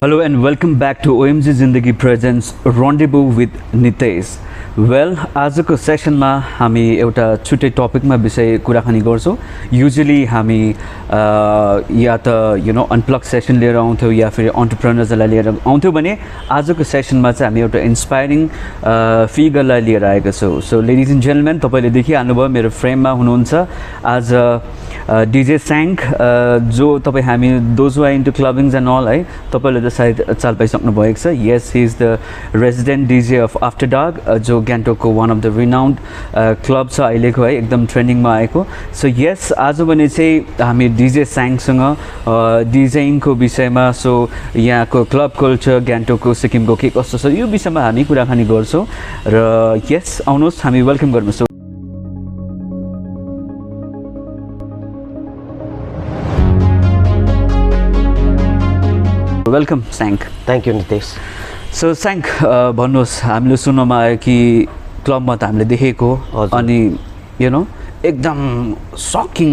Hello and welcome back to OMG Zindagi Presents Rendezvous with Nitesh. Well, आजको सेसनमा हामी एउटा छुट्टै टपिकमा विषय कुराकानी गर्छौं. युजुअली हामी या त अनप्लग सेसन लिएर आउँथ्यौं या फेरि एन्टरप्रेन्योर्सलाई लिएर आउँथ्यौं भने आजको सेसनमा चाहिँ हामी एउटा इन्स्पायरिङ फिगरलाई लिएर आएका छौं. सो लेडिज एन्ड जेन्टलमेन, तपाईले देखिहाल्नुभयो मेरो फ्रेममा हुनुहुन्छ आज DJ Shank, जो तपाईँ हामी those who are into clubbings and all है, तपाईँले त सायद चाल पाइसक्नु भएको छ. Yes, he is the resident DJ of after Dark, जो गान्तोकको one of the renowned club छ अहिलेको है, एकदम ट्रेन्डिङमा आएको. सो यस, आज भने चाहिँ हामी DJ Shankसँग डिजेइङको विषयमा, सो यहाँको क्लब कल्चर गान्तोकको सिक्किमको के कस्तो छ यो विषयमा हामी कुराकानी गर्छौँ. र यस, आउनुहोस् हामी वेलकम गर्छौँ. Welcome Shank. Thank you, Nitesh. So Shank, भन्नुहोस्, हामीले सुन्नमा आयो कि क्लबमा त हामीले देखेको अनि एकदम सकिङ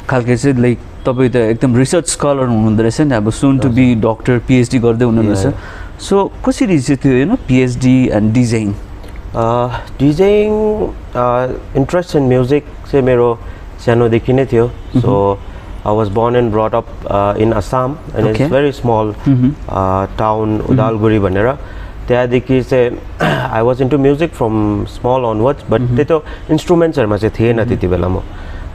खालके चाहिँ लाइक तपाईँ त एकदम रिसर्च स्कलर हुनुहुँदो रहेछ नि, अब soon to be doctor PhD गर्दै हुनुहुँदो रहेछ. सो कसरी चाहिँ त्यो PhD and DJing? DJing interest in music चाहिँ मेरो सानोदेखि नै थियो. सो I was born and brought up in Assam, and it's a very small town, Udalguri Banera. त्यहाँदेखि चाहिँ I was into music from small onwards, but त्यो इन्स्ट्रुमेन्ट्सहरुमा चाहिँ थिएन त्यति बेला म.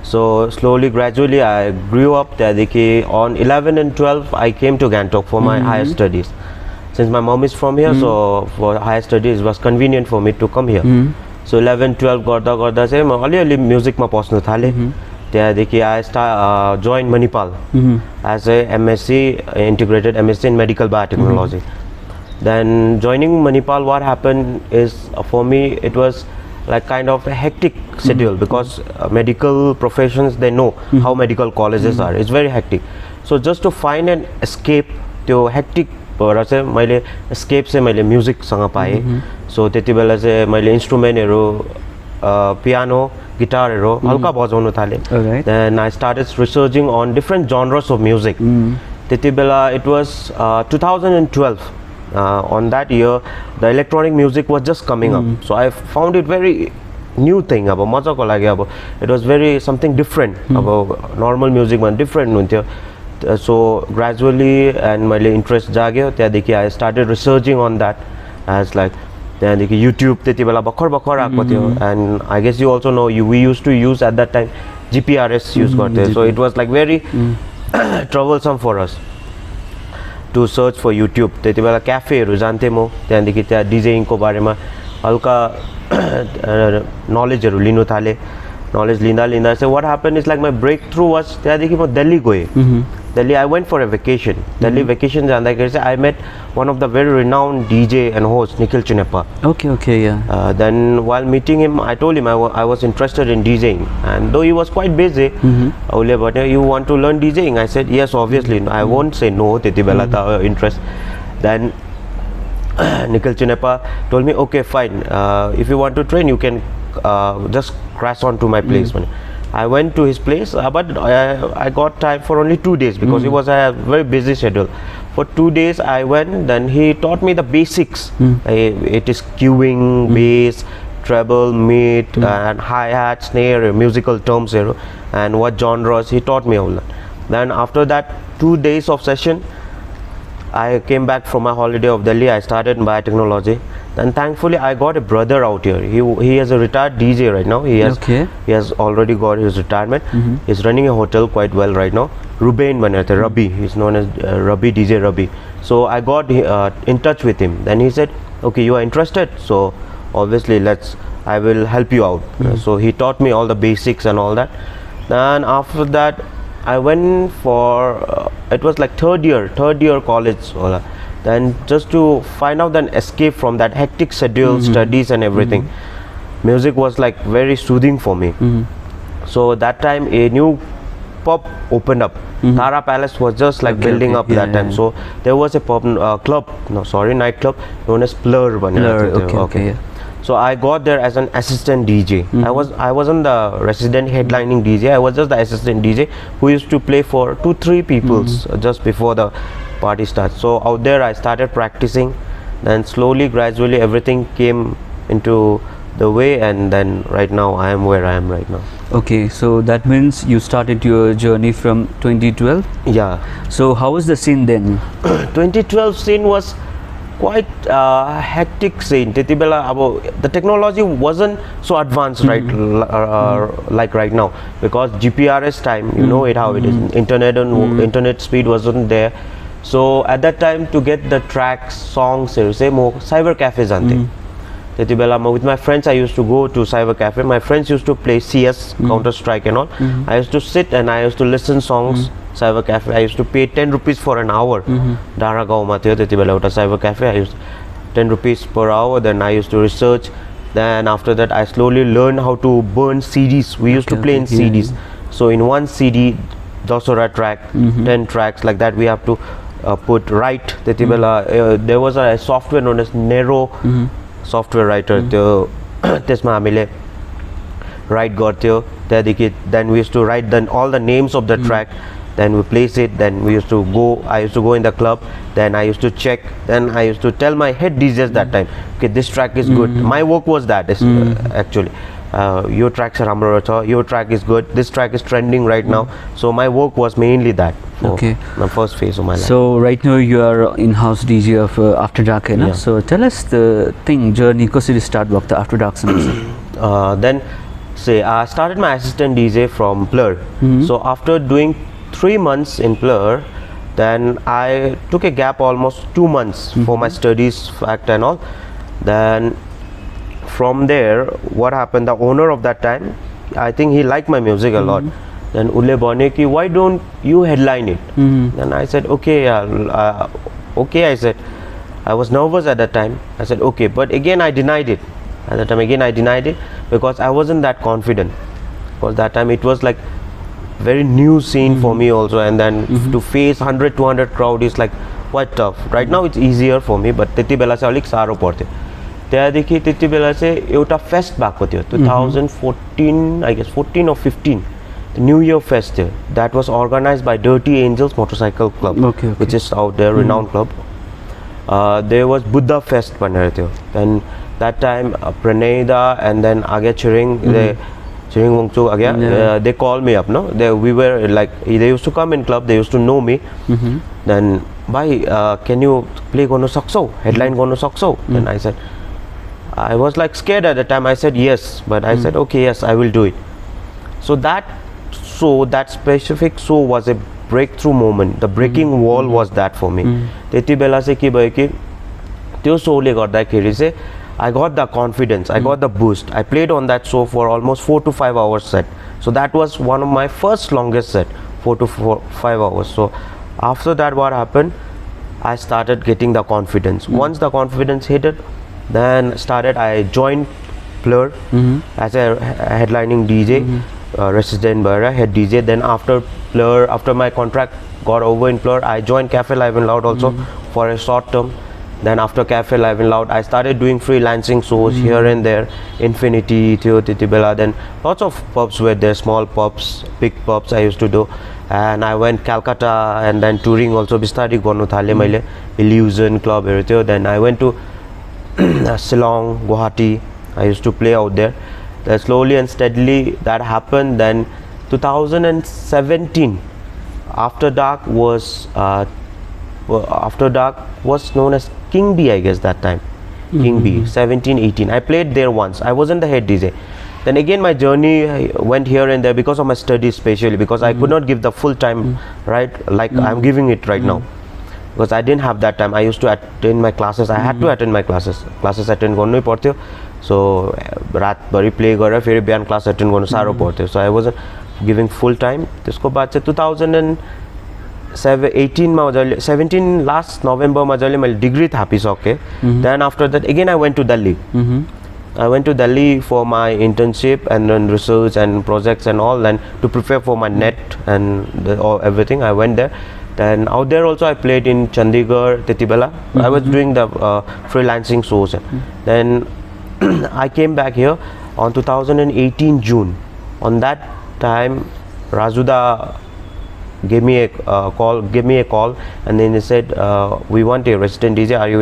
So slowly, gradually I grew up. त्यहाँदेखि on 11 and 12 I came to Gangtok for my higher studies. Since my mom is from here, so for higher studies it was convenient for me to come here. So 11, 12 गर्दा गर्दा चाहिँ म अलिअलि म्युजिकमा पस्न थाले. त्यहाँदेखि I joined Nepal as a MSc, integrated MSc in medical biotechnology. Then joining Nepal, what happened is for me it was like kind of a hectic schedule because medical professions, they know how medical colleges are. It's very hectic. So just to find an escape to hectic बाट चाहिँ मैले escape चाहिँ मैले music सँग पाएँ. सो त्यति बेला चाहिँ मैले इन्स्ट्रुमेन्टहरु piano, guitar halka bajanu thale. Then I started researching on different genres of music. त्यति बेला it was 2012. On that year the electronic music was just coming up, so I found it very new thing. अब मजाको लाग्यो. अब it was very something different. अब normal music मा different हुन्थ्यो. So gradually and मैले interest जाग्यो. त्यहाँदेखि I started researching on that as like त्यहाँदेखि YouTube त्यति बेला भर्खर आएको थियो. And I guess you also know, we used to use at that time GPRS use गर्थे. So it was like very troublesome for us to search for YouTube. त्यति बेला क्याफेहरु जान्थे म. त्यहाँदेखि त्यहाँ डिजेइङ को बारेमा हल्का नलेजहरु लिनु थाले. Knowledge लिँदा so what happened is like my breakthrough was त्यहाँदेखि म दिल्ली गए. Delhi, I went for a vacation. Delhi vacation जाँदाखेरि I met one of the very renowned DJ and host, Nikhil Chinepa. Okay, yeah. Then while meeting him, I told him I was interested in DJing, and though he was quite busy, but you want to learn DJing? I said yes, obviously. I won't say no. Teti bela ta interest. Then Nikhil Chinepa told me, okay, fine. If you want to train, you can just crash on to my place. I went to his place, but I got time for only 2 days because it was a very busy schedule. For 2 days I went, then he taught me the basics. It is cueing, bass, treble, mid, and hi-hat, snare, musical terms, and what genres. He taught me all that. Then after that 2 days of session, I came back from my holiday of Delhi. I started in biotechnology. Then thankfully I got a brother out here. He is a retired DJ right now. He has already got his retirement. He's running a hotel quite well right now. Rubain Banate, Rabi. He's known as Rabi, DJ Rabi. So I got in touch with him. Then he said, okay, you are interested, so obviously I will help you out. So he taught me all the basics and all that. Then after that I went for it was like third year college. Then just to find out an escape from that hectic schedule, studies and everything, music was like very soothing for me. So that time a new pub opened up. Tara Palace was just like building up that time. So there was a pub nightclub known as Plur. Okay. So I got there as an assistant DJ. I wasn't the resident headlining DJ. I was just the assistant DJ who used to play for 2-3 people just before the party starts. So out there I started practicing, then slowly, gradually everything came into the way, and then right now I am where I am right now. Okay, so that means you started your journey from 2012? Yeah. So how was the scene then? 2012 scene was quite hectic scene. The technology wasn't so advanced like right now, because GPRS time, you know it how it is. Internet speed wasn't there. So at that time, to get the tracks, songs, say more cyber cafes ante. With my friends, I used to go to cyber cafe. My friends used to play CS, Counter Strike and all. I used to sit and I used to listen songs. Cyber cafe, I used to pay 10 rupees for an hour. Dara gauma थियो त्यति बेला एउटा cyber cafe. I used 10 rupees per hour. Then I used to research. Then after that, I slowly learned how to burn CDs. We used to play in CDs. So in one CD, 10 track, 10 tracks like that. We have to put write. त्यति बेला there was a software known as Nero software writer. त्यो त्यसमा हामीले write गर्थ्यो. त्यहाँदेखि then we used to write then all the names of the track. Then we place it, then I used to go in the club, then I used to check, then I used to tell my head DJs that time, okay, this track is good. My work was that actually, your tracks are राम्रो, your track is good, this track is trending right now. So my work was mainly that for the first phase of my life. So right now you are in-house DJ of After Dark, Yeah. So tell us the journey, कसरी start भएको त After Dark Then say I started my assistant DJ from Blur. So after doing 3 months in Blur, then I took a gap almost 2 months for my studies fact and all. Then from there, what happened, the owner of that time, I think he liked my music a lot. Then Ulle bhane ki, why don't you headline it? Then I said okay, okay, I said. I was nervous at that time. I said okay, but again I denied it. At that time again I denied it because I wasn't that confident. Because that time it was like very new scene for me also, and then to face 100-200 crowd is like quite tough. Right now it's easier for me, but त्यति बेला चाहिँ अलिक साह्रो पर्थ्यो. त्यहाँदेखि त्यति बेला चाहिँ एउटा fest भएको थियो 2014 I guess 14 or 15 New Year Fest थियो. That was organized by Dirty Angels Motorcycle Club, which is out there, renowned club. There was Buddha Fest भनेर थियो. Then that time Praneda and then Agya Chiring, they called me up, no? We were like, they used to come in club, they used to know me. Then, bhai, can you play Gono Sakso? Headline Gono Sakso? Then I said, I was like scared at the time. I said yes, but I said okay, yes, I will do it. So that specific show was a breakthrough moment. The breaking wall was that for me. त्यति बेला चाहिँ के भयो कि त्यो शोले गर्दाखेरि चाहिँ I got the confidence, I got the boost. I played on that show for almost 4 to 5 hours set. So that was one of my first longest set, 4 to 5 hours. So after that, what happened? I started getting the confidence. Once the confidence hit it, then I joined Blur as a headlining DJ, resident Bara, head DJ. Then after Blur, after my contract got over in Blur, I joined Cafe Live and Loud also for a short term. Then after Cafe Live and Loud, I started doing freelancing shows here and there. Infinity, Theo Titibela. Then lots of pubs were there, small pubs, big pubs I used to do. And I went Calcutta and then touring also. Bistari Gonu Thale Maile, Illusion Club, everything. Then I went to Shillong, Guwahati. I used to play out there. Then slowly and steadily that happened. Then 2017, After Dark was known as King B, I guess that time. King B, 17, 18. I played there once. I wasn't the head DJ. Then again my journey went here and there because of my studies, especially because I could not give the full time, right, like I'm giving it right now. Because I didn't have that time. I used to attend my classes. I had to attend my classes. Classes attend गर्नै पर्थ्यो. So रातभरि play गरेर फेरि बिहान class attend गर्नु साह्रो पर्थ्यो. So I wasn't giving full time. त्यसको बाद चाहिँ 2017 last November मा जहिले मैले degree थापिसके. Then after that again I went to Delhi. I went to Delhi for my internship and then research and projects and all, and to prepare for my net and everything. I went there. Then out there also I played in Chandigarh, Titibela. I was doing the freelancing shows. Then I came back here on 2018 June. On that time, Rajuda gave me a call, and then they said, we want a resident DJ, are you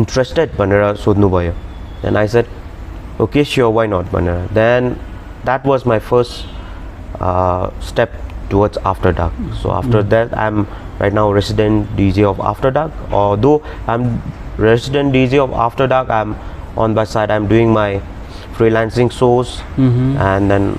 interested भनेर सोध्नु भयो. Then I said, okay, sure, why not भनेर. Then that was my first step towards After Dark. So after that, I'm right now resident DJ of After Dark. Although I'm resident DJ of After Dark, I'm on by side, I'm doing my freelancing shows, and then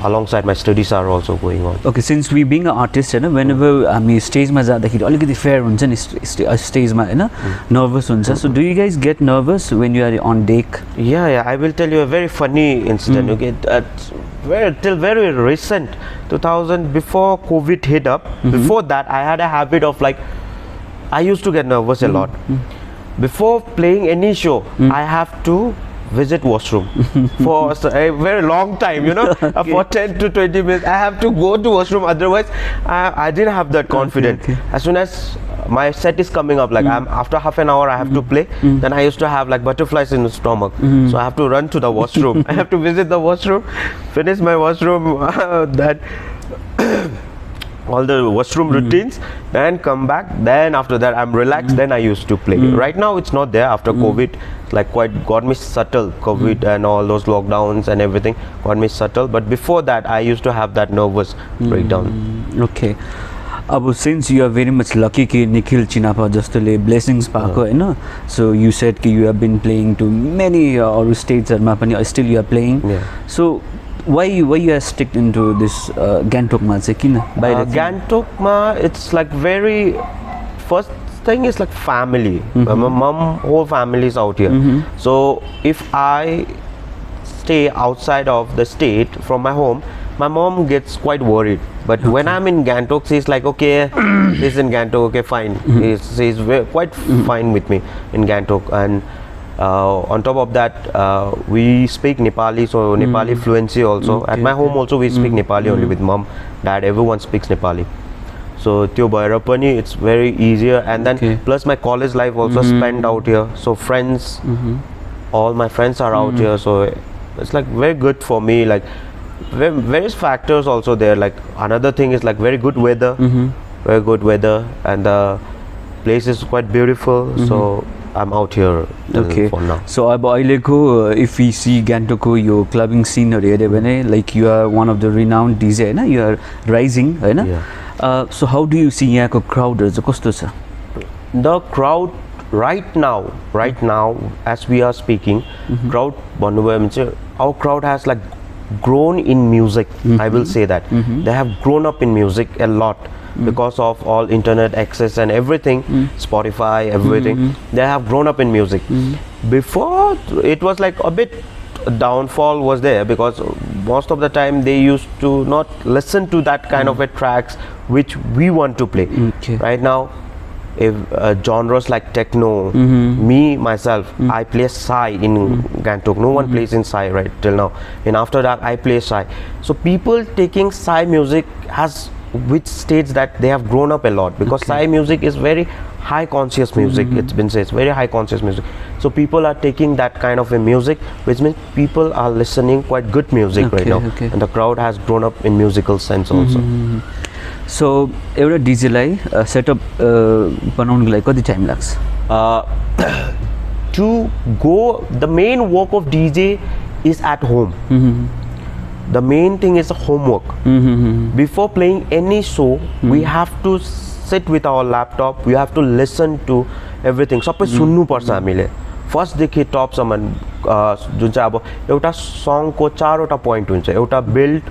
alongside my studies are also going on. Okay, since we being an artist, whenever हामी स्टेजमा जाँदाखेरि अलिकति fair हुन्छ नि स्टेजमा हैन, nervous हुन्छ. So do you guys get nervous when you are on deck? Yeah, I will tell you a very funny incident. Okay, till very recent 2000, before COVID hit up, before that I had a habit of like, I used to get nervous a lot. Before playing any show, I have to visit washroom for a very long time, you know. Okay. For 10 to 20 minutes I have to go to washroom, otherwise I didn't have that confidence. Okay. As soon as my set is coming up, like after half an hour I have to play, then I used to have like butterflies in the stomach, so I have to run to the washroom. I have to visit the washroom, finish my washroom that all the washroom routines, then come back, then after that I'm relaxed, then I used to play. Right now it's not there after COVID. It's like quite got me subtle, COVID and all those lockdowns and everything got me subtle, but before that I used to have that nervous breakdown. Okay. Since you are very much lucky कि निखिल चिनापा जस्तोले blessings पाएको हैन, so you said कि you have been playing to many अरु stagesहरुमा पनि still you are playing. So why you are stick into this गान्तोकमा चाहिँ किन बाहिर? गान्तोकमा it's like very, first thing is like family. My mom, whole family is out here. So if I stay outside of the state from my home, my mom gets quite worried. But when I'm in Gantok, she's like, okay, he's in Gantok, okay, fine. He's quite fine with me in Gantok. And on top of that, we speak Nepali, so Nepali fluency also. At my home also we speak Nepali only with mom, dad, everyone speaks Nepali. So Tyo Bhaira pani, it's very easier. And then plus my college life also spent out here. So friends, all my friends are out here. So it's like very good for me. Like various factors also there. Like another thing is like very good weather, very good weather, and the place is quite beautiful. So I'm out here for now. So if we see Gantokko your clubbing scene like you are one of the renowned DJ, na? You are rising, so how do you see yako crowd? The crowd right now as we are speaking, crowd our crowd has like grown in music. I will say that they have grown up in music a lot. Because of all internet access and everything, Spotify, everything, they have grown up in music. Before it was like a bit downfall was there, because most of the time they used to not listen to that kind of a tracks which we want to play. Right now, if genres like techno, me myself, I play Psy in Gantok. No one plays in Psy right till now. In After Dark, I play Psy. So people taking Psy music has, which states that they have grown up a lot, because Psy music is very high conscious music. It's been said, it's very high conscious music. So people are taking that kind of a music, which means people are listening quite good music right now, and the crowd has grown up in musical sense also. So every DJ lie setup बनाउनको लागि कति time लाग्छ? To go, the main work of DJ is at home. The main thing is homework. Before playing any show, we have to sit with our laptop, we have to listen to everything. सबै सुन्नु पर्छ हामीले. First देखि टप सम्म जुन चाहिँ अब एउटा सङको चारवटा पोइन्ट हुन्छ. एउटा बिल्ड,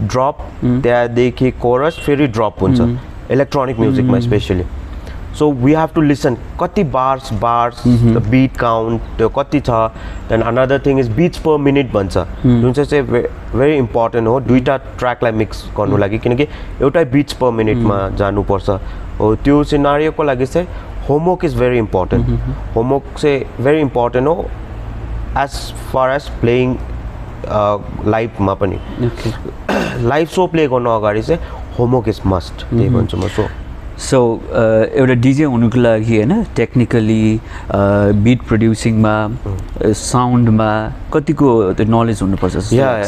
ड्रप, त्यहाँदेखि कोरस, फेरि ड्रप हुन्छ इलेक्ट्रोनिक म्युजिकमा specially. So we have to listen कति bars, the beat count, त्यो कति छ. Then another thing is beats per minute भन्छ, जुन चाहिँ very important हो दुईटा ट्र्याकलाई मिक्स गर्नु लागि, किनकि एउटै beats per minute मा जानुपर्छ. हो त्यो सिनारियोको लागि चाहिँ homework is very important. Homework चाहिँ very important हो as far as playing live मा पनि. Live show play गर्नु अगाडि चाहिँ homework is must. त्यही भन्छु म. So सो एउटा डिजे हुनुको लागि हैन टेक्निकली बिट प्रोड्युसिङमा साउन्डमा कतिको त्यो नलेज हुनुपर्छ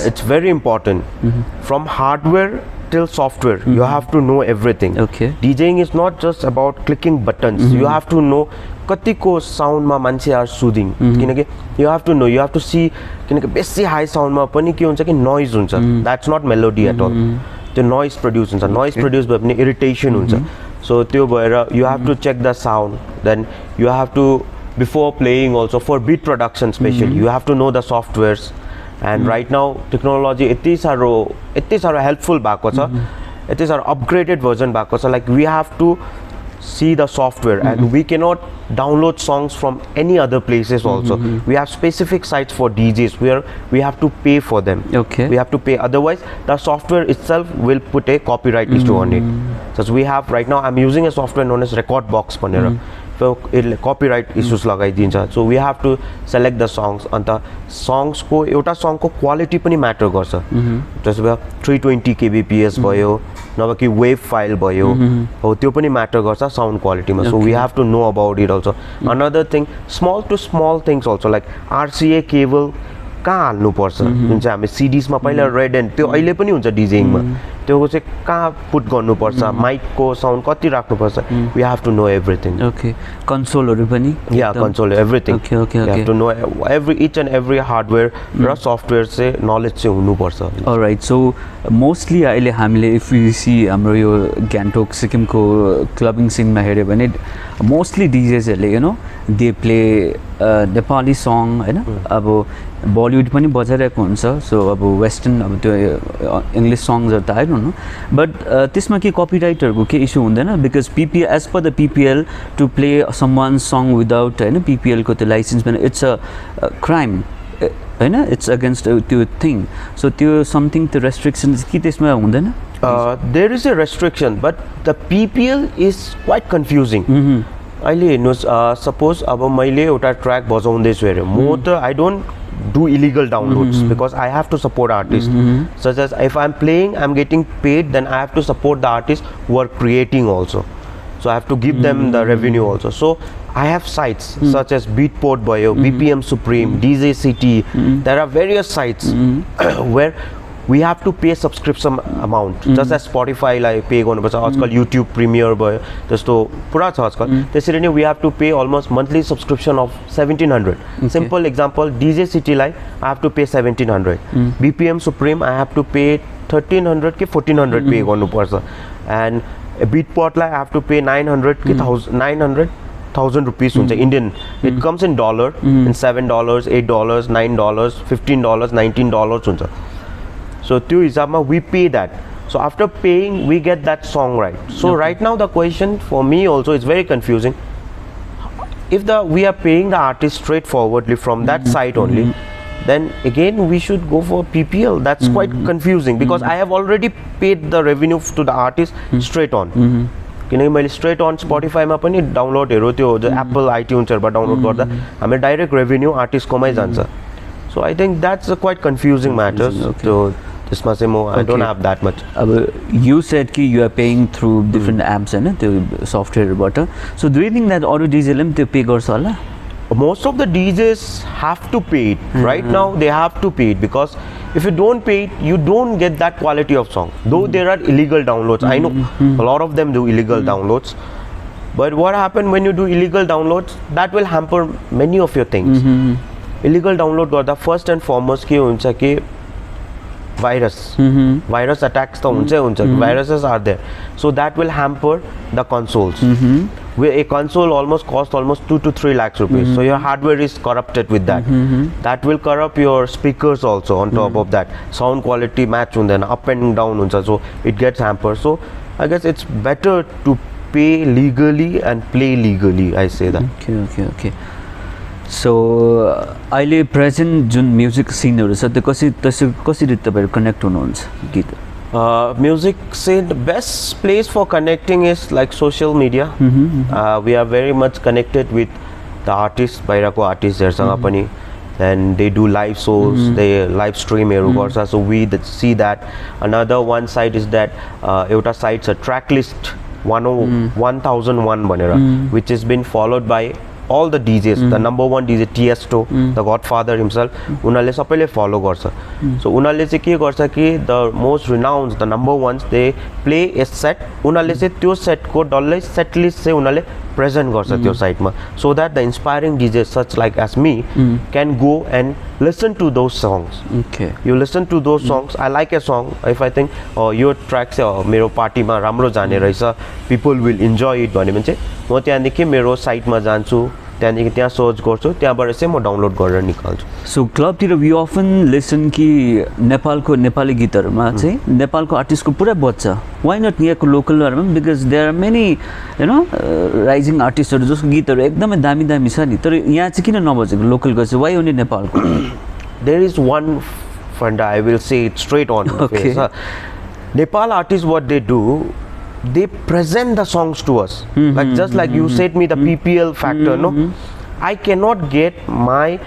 it's very important from hardware till software you have to know everything. Okay. DJing is not just about clicking buttons. You have to know katiko sound ma manche are soothing kinaki you have to know, you have to see kinaki besi high sound ma pani ke huncha ki noise huncha, that's not melody at all. The noise produce huncha, noise produce bhayo pani irritation huncha, so tyo bhayera you have to check the sound, then you have to before playing also for beat production especially you have to know the softwares. And right now technology it is our helpful bhako cha, it is our upgraded version bhako cha, like we have to see the software and we cannot download songs from any other places also. We have specific sites for DJs where we have to pay for them. Okay. We have to pay, otherwise the software itself will put a copyright issue on it. So we have right now I'm using a software known as Record Box panera, so it copyright issues लगाइदिन्छ, so we have to select the songs and the songs को एउटा song को quality पनि matter गर्छ, जस्तो भयो 320 kbps भयो नभए कि wave file भयो हो त्यो पनि matter गर्छ sound quality मा. So we have to know about it also. Another thing, small to small things also, like RCA cable कहाँ हाल्नु पर्छ, जुन चाहिँ हामी CDs मा पहिला रेड एन्ड त्यो अहिले पनि हुन्छ डिजेइङ मा, त्यो चाहिँ कहाँ पुट गर्नुपर्छ, माइकको साउन्ड कति राख्नुपर्छ, we have to know everything. Okay. कन्सोलहरु पनि? Yeah, console, everything. Okay. You have to know each and every hardware raw software चाहिँ knowledge चाहिँ हुनुपर्छ. Alright, so mostly अहिले हामीले if we see हाम्रो यो गान्तोक सिक्किमको क्लबिङ सिनमा हेर्यो भने mostly DJs हरुले you know they play Nepali सङ हैन, अब बलिउड पनि बजाइरहेको हुन्छ, सो अब वेस्टर्न अब त्यो इङ्ग्लिस सङ्ग्सहरु त आई डोन्ट नो, बट त्यसमा के कपिराइटहरुको के इस्यु हुँदैन? Because PPL as per the PPL to play someone song without हैन PPL को त्यो लाइसेन्स पनि इट्स अ क्राइम हैन, इट्स अगेन्स्ट त्यो थिङ, सो त्यो समथिङ त्यो रेस्ट्रिक्सन्स कि त्यसमा हुँदैन? There is a restriction, but the PPL is quite confusing. अहिले हेर्नुहोस्, सपोज अब मैले एउटा ट्र्याक बजाउँदैछु अरे, म त I don't do illegal downloads because I have to support artists. Such as if I'm playing, I'm getting paid, then I have to support the artists who are creating also. So I have to give them the revenue also. So I have sites such as Beatport Bio, BPM Supreme, DJ City. There are various sites where we have to pay subscription amount. Just as Spotify like pay गर्नुपर्छ, आजकल YouTube Premiere भयो त्यस्तो पुरा छ आजकल, त्यसरी नै we have to pay almost monthly subscription of 1700. Simple example, DJ City lie I have to pay 1700. BPM Supreme I have to pay 1300 कि 1400 pay गर्नुपर्छ, and Beatport lie I have to pay 900 कि 1000 rupees हुन्छ Indian. It comes in dollar, in $7, $8, $9, $15, $19 हुन्छ. So to Izama we pay that. So after paying we get that song right. So right now the question for me also is very confusing. If we are paying the artist straightforwardly from that site only, then again we should go for PPL. That's quite confusing because I have already paid the revenue to the artist straight on. किनकि मैले straight अन स्पोटिफाईमा पनि डाउनलोडहरु त्यो Apple आइट्युन्सहरुबाट download गर्दा हामी direct revenue आर्टिस्टकोमै जान्छ. So I think that's a quite confusing matter. So this much more, I don't have that much. You said ki you are paying through different apps and the software butter. So do you think that auto DJs they pay garcha hola? Most of the DJs have to pay it. Right now they have to pay it because if you don't pay it, you don't get that quality of song. Though there are illegal downloads, I know a lot of them do illegal downloads. But what happens when you do illegal downloads? That will hamper many of your things. Illegal download गर्दा first and foremost के हुन्छ कि virus attacks त हुन्छै हुन्छ, viruses are there, so that will hamper the consoles. Where a console almost cost almost 2 to 3 lakhs rupees, so your hardware is corrupted with that. That will corrupt your speakers also. On top of that, sound quality match hunदैन, up and down हुन्छ, so it gets hampered. So I guess it's better to pay legally and play legally, I say that. Okay. सो अहिले present जुन music सिनहरु छ त्यो कसरी तपाईहरु connect हुनुहुन्छ गीत? Music scene, best place for connecting is like social media. We are very much connected with the artists, bairako artists हरुसँग पनि, and they do live shows, they live stream हरु गर्छ, so we see that. Another one side is that एउटा site छ track list 1001 भनेर which has been followed by all the DJs, the number one DJ Tiesto, the Godfather himself, उनीहरूले सबैले follow गर्छ. So उनीहरूले चाहिँ के गर्छ कि the most renowned, the number ones, they play a set. उनीहरूले चाहिँ त्यो set को डल्लै set list चाहिँ उनीहरूले present गर्छ त्यो site मा, so that the inspiring DJs such like as me can go and listen to those songs. Okay. You listen to those songs. I like a song. If I think your track चाहिँ मेरो पार्टीमा राम्रो जाने रहेछ, people will enjoy it भने चाहिँ म त्यहाँदेखि मेरो साइटमा जान्छु, त्यहाँदेखि त्यहाँ सर्च गर्छु, त्यहाँबाट चाहिँ म डाउनलोड गरेर निकाल्छु. सो क्लबतिर वी अफन लिसन कि नेपालको नेपाली गीतहरूमा चाहिँ नेपालको आर्टिस्टको पुरा बज्छ, वाइ नट यहाँको लोकलहरूमा, because there are many you know rising आर्टिस्टहरू जसको गीतहरू एकदमै दामी दामी छ नि, तर यहाँ चाहिँ किन नबजेको लोकलको चाहिँ, वाइ ओन्ली नेपालको? There is one funda, I will say it straight on the face. Nepal artists, what they do, they present the songs to us, like just like you said me the PPL factor, no? I cannot get my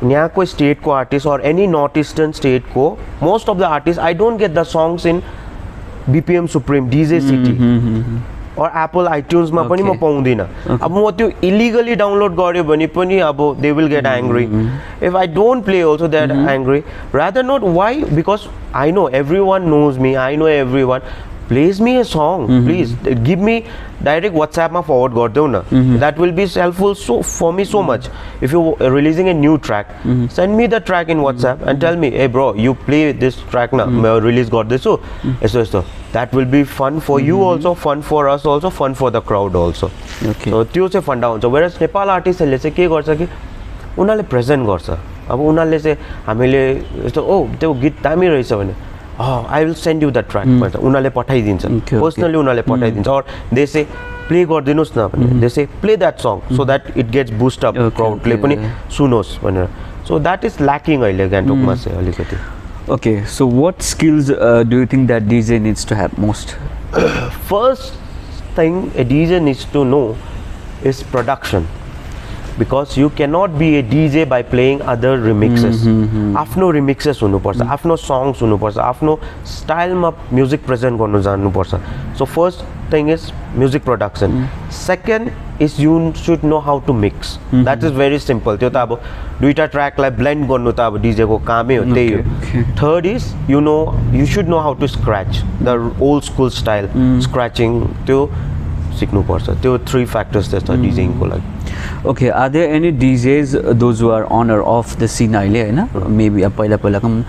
Nyako state ko artist or any northeastern state ko, most of the artists I don't get the songs in BPM Supreme, DJ City or Apple iTunes मा पनि म पाउँदिन. अब म त्यो illegally download गर्यो भने पनि अब they will get angry. If I don't play also they are angry. Rather not, why? Because I know everyone knows me, I know everyone. Plays me a song, please give me direct WhatsApp ma forward गरिदेऊ न. That will be helpful so for me so much. If you are releasing a new track, send me the track in WhatsApp and tell me, hey bro, you play this track na, म release गर्दैछु यस्तो यस्तो. That will be fun for you also, fun for us also, fun for the crowd also. Okay. So त्यो चाहिँ फन्डा हुन्छ. Whereas Nepal आर्टिस्टहरूले चाहिँ के गर्छ कि उनीहरूले प्रेजेन्ट गर्छ. अब उनीहरूले चाहिँ हामीले यस्तो ओ त्यो गीत दामी रहेछ भने I will send you that track. उनीहरूले पठाइदिन्छ, पर्सनली उनीहरूले पठाइदिन्छ. और they say प्ले गरिदिनुहोस् न भने, they say play that song so that it gets boost up, crowdले पनि सुनोस् भनेर. So that is lacking अहिले गान्तोकमा चाहिँ अलिकति. Okay, so what skills do you think that DJ needs to have most? First thing a DJ needs to know is production. Because you cannot be a DJ by playing other remixes. आफ्नो remixes हुनुपर्छ, आफ्नो songs हुनुपर्छ, आफ्नो स्टाइलमा music present गर्नु जान्नुपर्छ. So first thing is music production. Second is you should know how to mix. That is very simple. त्यो त अब दुईटा ट्र्याकलाई ब्लेन्ड गर्नु त अब DJ को कामै हो, त्यही हो. Third is you should know how to scratch, the old school style scratching, त्यो सिक्नुपर्छ. त्यो 3 factors त्यस्तो DJing को लागि. Okay, are there any DJs, those who are on or off the scene अहिले हैन, maybe पहिला पहिलाको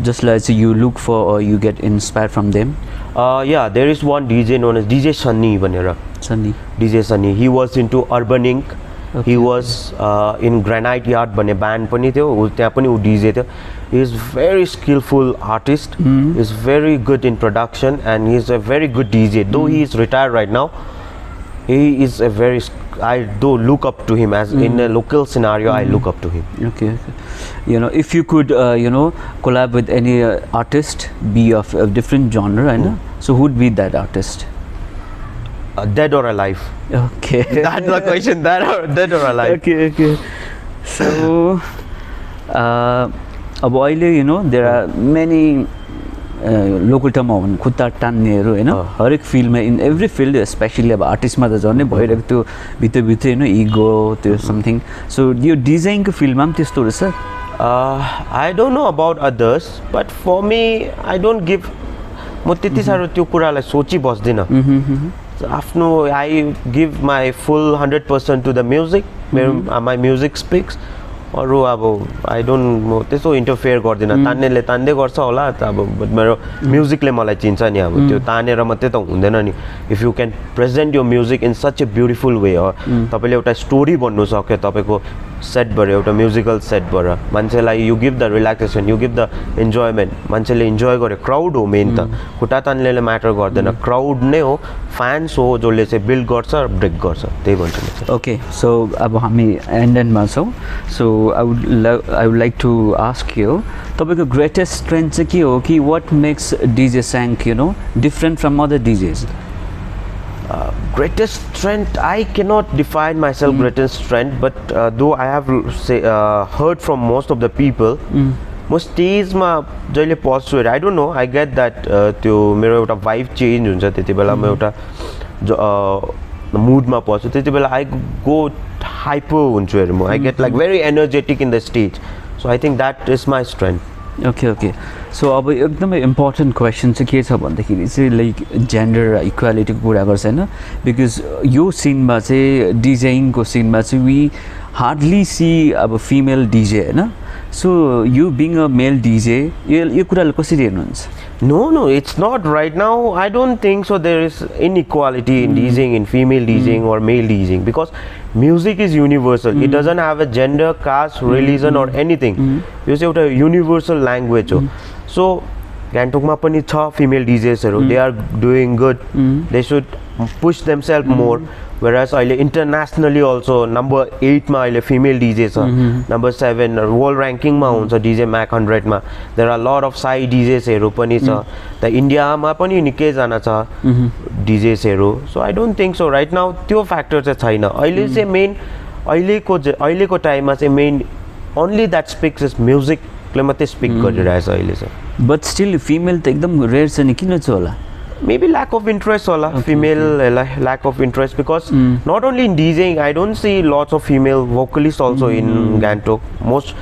just like you look for or you get inspired from them? Yeah, there is one DJ known as DJ Sunny भनेर. Sunny. DJ Sunny. He was into Urban Ink. He was in Granite Yard भन्ने band पनि थियो, त्यहाँ पनि उ DJ थियो. He is very skillful artist. He is very good in production and he is a very good DJ. Though he is retired right now, he is a very, I do look up to him as in a local scenario. I look up to him. Okay. You know, if you could collab with any artist, be of a different genre, I know, so who would be that artist? Dead or alive? Okay. That's the question. Dead or alive? Okay. So अब अहिले there are many local टर्ममा हो भने खुट्टा टान्नेहरू हैन, हरेक फिल्डमा, in every field, specially अब आर्टिस्टमा त झन् नै भइरहेको त्यो भित्रभित्रै हैन, इगो त्यो समथिङ. सो यो डिजाइनको फिल्डमा पनि त्यस्तो रहेछ? I don't know about others, but for me I don't give, म त्यति साह्रो त्यो कुरालाई सोची बस्दिनँ. आफ्नो I give my full 100% to the music. My music speaks. अरू अब आई डोन्ट, म त्यस्तो इन्टरफेयर गर्दिनँ. तान्नेले तान्दै गर्छ होला त, अब मेरो म्युजिकले मलाई चिन्छ नि. अब त्यो तानेर मात्रै त हुँदैन नि. If you can present yo music in such A beautiful वे, तपाईँले एउटा स्टोरी भन्नु सक्यो तपाईँको सेटबाट, एउटा म्युजिकल सेटबाट मान्छेलाई, you give the relaxation, you give the enjoyment, मान्छेले इन्जोय गर्यो. क्राउड हो मेन त, खुट्टा तान्नेले म्याटर गर्दैन, क्राउड नै हो, फ्यान्स हो जसले चाहिँ बिल्ड गर्छ, ब्रेक गर्छ, त्यही भन्छु म. ओके, सो अब हामी एन्डमा छौँ. सो I would like to ask you, तपाईँको ग्रेटेस्ट स्ट्रेन्थ चाहिँ के हो कि what makes DJ Shank different from other DJs? Greatest strength, I cannot define myself greatest strength, but though I have heard from most of the people, म स्टेजमा जहिले पस्छु, I don't know, I get that त्यो मेरो एउटा vibe change हुन्छ त्यति बेला. म एउटा मुडमा पर्छु त्यति बेला आई गो हाइपर हुन्छु हेर म I get like very energetic in the stage so I think that is my strength okay so अब एकदमै इम्पोर्टेन्ट क्वेसन चाहिँ के छ भन्दाखेरि चाहिँ लाइक जेन्डर इक्वालिटीको कुरा गर्छ होइन बिकज यो सिनमा चाहिँ डिजेइङको सिनमा चाहिँ वी हार्डली सी अब फिमेल डिजे होइन so you being a male DJ यो कुरालाई कसरी हेर्नुहुन्छ No, it's not right now. I don't think so. There is inequality in DJing, in female DJing or male DJing, because music is universal. It doesn't have a gender, caste, religion or anything. You say it's a universal language. So, Gantokma pani cha female DJs they are doing good. They should push themselves more. Whereas internationally also number 8 ma female DJs number 7 world ranking ma huncha DJ Mac 100 ma there are a lot of side DJs heru pani cha the India ma pani nikai jana cha DJs heru so I don't think so right now त्यो factor चाहिँ छैन अहिले चाहिँ main अहिलेको टाइममा चाहिँ main only that speaks is music ले मात्रै स्पिक गरिरहेछ अहिले चाहिँ बट स्टिल फिमेल त एकदम रेयर छ नि किन छ होला maybe lack of interest hola female lack of interest because not only in DJing I don't see lots of female vocalists also in Gangtok most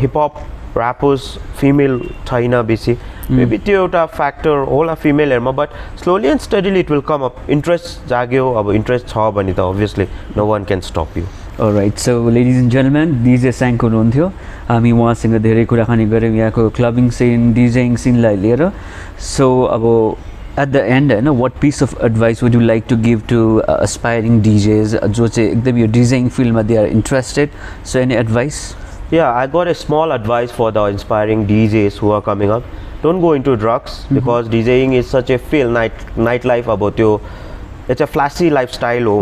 hip hop rappers female China basi maybe त्यो एउटा factor होला female हेरमा but slowly and steadily it will come up interest जाग्यो अब interest छ भने त obviously no one can stop you Alright, so ladies and gentlemen, DJ Shank हुनुहुन्थ्यो हामी उहाँसँग धेरै कुराकानी गऱ्यौँ यहाँको क्लबिङ सिन डिजेइङ सिनलाई लिएर सो अब at the end what piece of advice would you like to give to aspiring DJs जो चाहिँ एकदम यो डिजेइङ फिल्डमा they are interested so any advice yeah I got a small advice for the inspiring DJs who are coming up don't go into drugs because DJing is such a feel nightlife about your it's a flashy lifestyle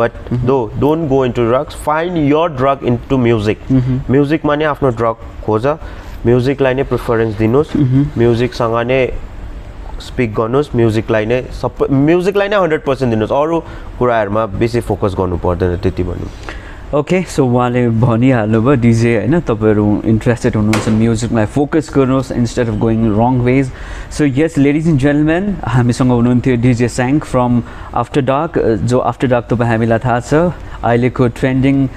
but though don't go into drugs find your drug into music music ma नै आफ्नो drug खोजा music लाई नै preference दिनुस् music सँग नै speak गर्नुस् म्युजिकलाई नै 100% दिनुस् अरु कुराहरुमा बेसी फोकस गर्नु पर्दैन त्यति भन्नु ओके सो उहाँले भनिहाल्नु भयो डिजे हैन तपाईहरु इन्ट्रेस्टेड हुनुहुन्छ म्युजिकमा फोकस गर्नुस् instead of going wrong ways so yes ladies and gentlemen हामीसँग हुनुहुन्थ्यो DJ Shank from After Dark जो आफ्टर डार्क तपाईँ हामीलाई थाहा छ अहिलेको ट्रेन्डिङ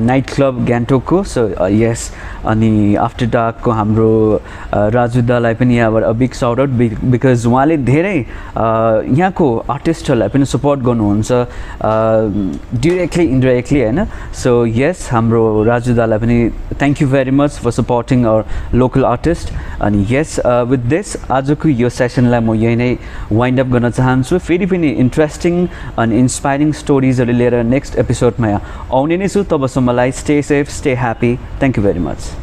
नाइट क्लब ग्यान्टोकको सो यस अनि आफ्टर डार्कको हाम्रो राजु दालाई पनि यहाँबाट a big shout out because उहाँले धेरै यहाँको आर्टिस्टहरूलाई पनि सपोर्ट गर्नुहुन्छ डिरेक्टली इन्डाइरेक्टली हैन सो यस हाम्रो राजु दालाई पनि thank you very much for supporting our local artist अनि यस विथ दिस आजको यो सेसनलाई म यही नै वाइन्ड अप गर्न चाहन्छु फेरि पनि इन्ट्रेस्टिङ अनि इन्सपायरिङ स्टोरिजहरू लिएर नेक्स्ट एपिसोडमा आउने नै छु तबसम्मलाई stay safe stay happy thank you very much